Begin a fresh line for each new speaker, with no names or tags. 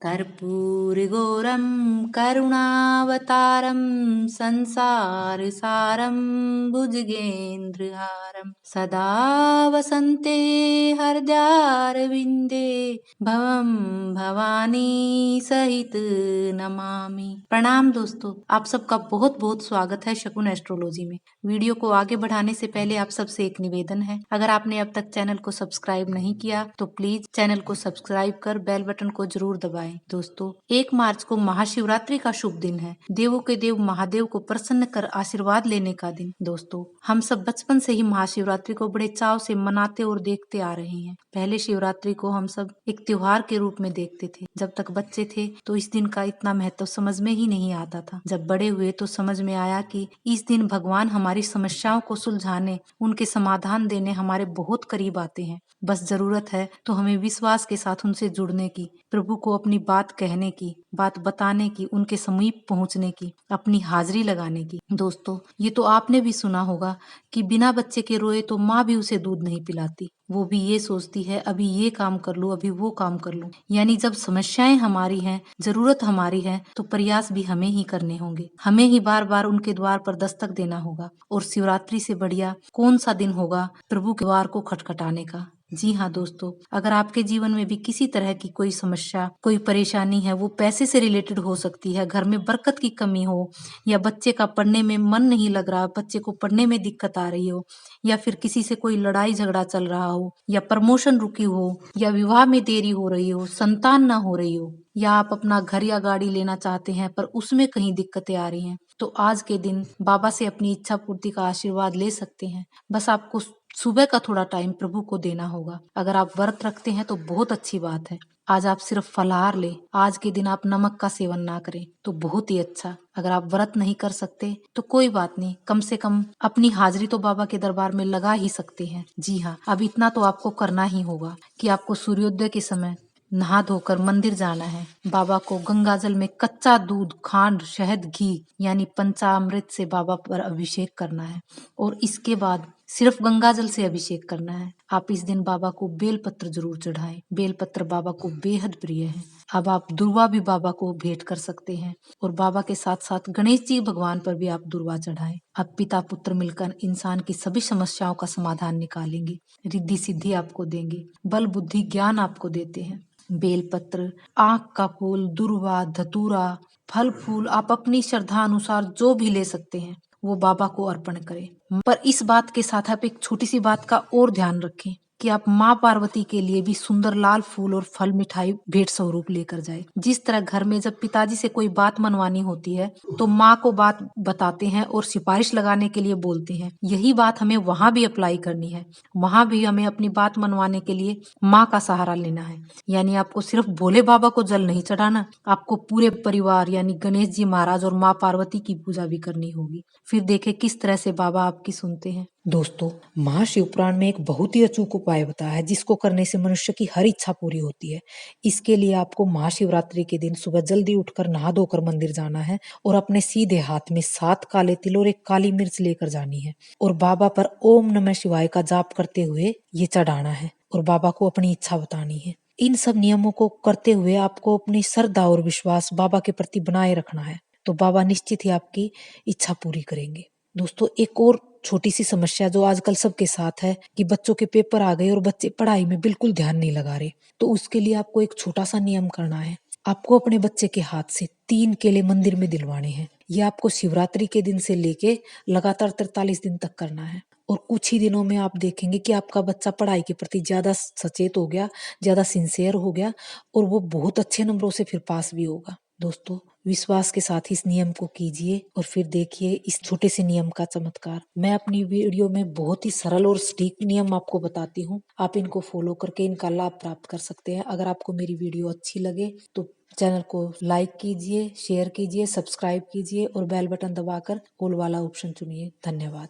कर्पूरगौरं करुणावतारं संसारसारं भुजगेन्द्रहारं सदा वसन्ते हृदयारविन्दे भवं भवानी सहित नमामि। प्रणाम दोस्तों, आप सबका बहुत बहुत स्वागत है शकुन एस्ट्रोलॉजी में। वीडियो को आगे बढ़ाने से पहले आप सबसे एक निवेदन है, अगर आपने अब तक चैनल को सब्सक्राइब नहीं किया तो प्लीज चैनल को सब्सक्राइब कर बेल बटन को जरूर दबाएं। दोस्तों, 1 मार्च को महाशिवरात्रि का शुभ दिन है। देवों के देव महादेव को प्रसन्न कर आशीर्वाद लेने का दिन। दोस्तों, हम सब बचपन से ही महाशिवरात्रि को बड़े चाव से मनाते और देखते आ रहे हैं। पहले शिवरात्रि को हम सब एक त्योहार के रूप में देखते थे। जब तक बच्चे थे तो इस दिन का इतना महत्व समझ में ही नहीं आता था। जब बड़े हुए तो समझ में आया कि इस दिन भगवान हमारी समस्याओं को सुलझाने, उनके समाधान देने हमारे बहुत करीब आते हैं। बस जरूरत है तो हमें विश्वास के साथ उनसे जुड़ने की, प्रभु को अपनी बात कहने की, बात बताने की, उनके समीप पहुंचने की, अपनी हाजिरी लगाने की। दोस्तों, ये तो आपने भी सुना होगा कि बिना बच्चे के रोए तो माँ भी उसे दूध नहीं पिलाती। वो भी ये सोचती है अभी ये काम कर लूं, अभी वो काम कर लूं। यानी जब समस्याएं हमारी हैं, जरूरत हमारी है, तो प्रयास भी हमें ही करने होंगे। हमें ही बार बार उनके द्वार पर दस्तक देना होगा। और शिवरात्रि से बढ़िया कौन सा दिन होगा प्रभु के द्वार को खटखटाने का। जी हाँ दोस्तों, अगर आपके जीवन में भी किसी तरह की कोई समस्या, कोई परेशानी है, वो पैसे से रिलेटेड हो सकती है, घर में बरकत की कमी हो, या बच्चे का पढ़ने में मन नहीं लग रहा, बच्चे को पढ़ने में दिक्कत आ रही हो, या फिर किसी से कोई लड़ाई झगड़ा चल रहा हो, या प्रमोशन रुकी हो, या विवाह में देरी हो रही हो, संतान ना हो रही हो, या आप अपना घर या गाड़ी लेना चाहते हैं पर उसमें कहीं दिक्कतें आ रही हैं, तो आज के दिन बाबा से अपनी इच्छा पूर्ति का आशीर्वाद ले सकते हैं। बस आपको सुबह का थोड़ा टाइम प्रभु को देना होगा। अगर आप व्रत रखते हैं तो बहुत अच्छी बात है। आज आप सिर्फ फलाहार ले, आज के दिन आप नमक का सेवन ना करें तो बहुत ही अच्छा। अगर आप व्रत नहीं कर सकते तो कोई बात नहीं, कम से कम अपनी हाजिरी तो बाबा के दरबार में लगा ही सकते हैं। जी हाँ, अब इतना तो आपको करना ही होगा कि आपको सूर्योदय के समय नहा धोकर मंदिर जाना है। बाबा को गंगाजल में कच्चा दूध, खांड, शहद, घी यानी पंचामृत से बाबा पर अभिषेक करना है। और इसके बाद सिर्फ गंगाजल से अभिषेक करना है। आप इस दिन बाबा को बेलपत्र जरूर चढ़ाएं। बेलपत्र बाबा को बेहद प्रिय है। अब आप दुर्वा भी बाबा को भेंट कर सकते हैं। और बाबा के साथ साथ गणेश जी भगवान पर भी आप दुर्वा चढ़ाएं। अब पिता पुत्र मिलकर इंसान की सभी समस्याओं का समाधान निकालेंगे, रिद्धि सिद्धि आपको देंगे, बल बुद्धि ज्ञान आपको देते हैं। बेलपत्र, आंख का फूल, दुर्वा, धतूरा, फल फूल आप अपनी श्रद्धा अनुसार जो भी ले सकते हैं वो बाबा को अर्पण करें। पर इस बात के साथ आप एक छोटी सी बात का और ध्यान रखें कि आप माँ पार्वती के लिए भी सुंदर लाल फूल और फल मिठाई भेंट स्वरूप लेकर जाए। जिस तरह घर में जब पिताजी से कोई बात मनवानी होती है तो माँ को बात बताते हैं और सिफारिश लगाने के लिए बोलते हैं, यही बात हमें वहां भी अप्लाई करनी है। वहां भी हमें अपनी बात मनवाने के लिए माँ का सहारा लेना है। यानी आपको सिर्फ भोले बाबा को जल नहीं चढ़ाना, आपको पूरे परिवार यानी गणेश जी महाराज और माँ पार्वती की पूजा भी करनी होगी। फिर देखें किस तरह से बाबा आपकी सुनते हैं। दोस्तों, महाशिव पुराण में एक बहुत ही अचूक उपाय बताया है जिसको करने से मनुष्य की हर इच्छा पूरी होती है। इसके लिए आपको महाशिवरात्रि के दिन सुबह जल्दी उठकर नहा धोकर मंदिर जाना है और अपने सीधे हाथ में 7 काले तिल और 1 काली मिर्च लेकर जानी है और बाबा पर ओम नमः शिवाय का जाप करते हुए ये चढ़ाना है और बाबा को अपनी इच्छा बतानी है। इन सब नियमों को करते हुए आपको अपनी श्रद्धा और विश्वास बाबा के प्रति बनाए रखना है, तो बाबा निश्चित ही आपकी इच्छा पूरी करेंगे। दोस्तों, एक और छोटी सी समस्या जो आजकल सबके साथ है कि बच्चों के पेपर आ गए और बच्चे पढ़ाई में बिल्कुल ध्यान नहीं लगा रहे, तो उसके लिए आपको एक छोटा सा नियम करना है। आपको अपने बच्चे के हाथ से 3 केले मंदिर में दिलवाने हैं। ये आपको शिवरात्रि के दिन से लेके लगातार 43 दिन तक करना है और कुछ ही दिनों में आप देखेंगे कि आपका बच्चा पढ़ाई के प्रति ज्यादा सचेत हो गया, ज्यादा सिंसियर हो गया और वो बहुत अच्छे नंबरों से फिर पास भी होगा। दोस्तों, विश्वास के साथ इस नियम को कीजिए और फिर देखिए इस छोटे से नियम का चमत्कार। मैं अपनी वीडियो में बहुत ही सरल और सटीक नियम आपको बताती हूँ, आप इनको फॉलो करके इनका लाभ प्राप्त कर सकते हैं। अगर आपको मेरी वीडियो अच्छी लगे तो चैनल को लाइक कीजिए, शेयर कीजिए, सब्सक्राइब कीजिए और बेल बटन दबाकर ऑल वाला ऑप्शन चुनिए। धन्यवाद।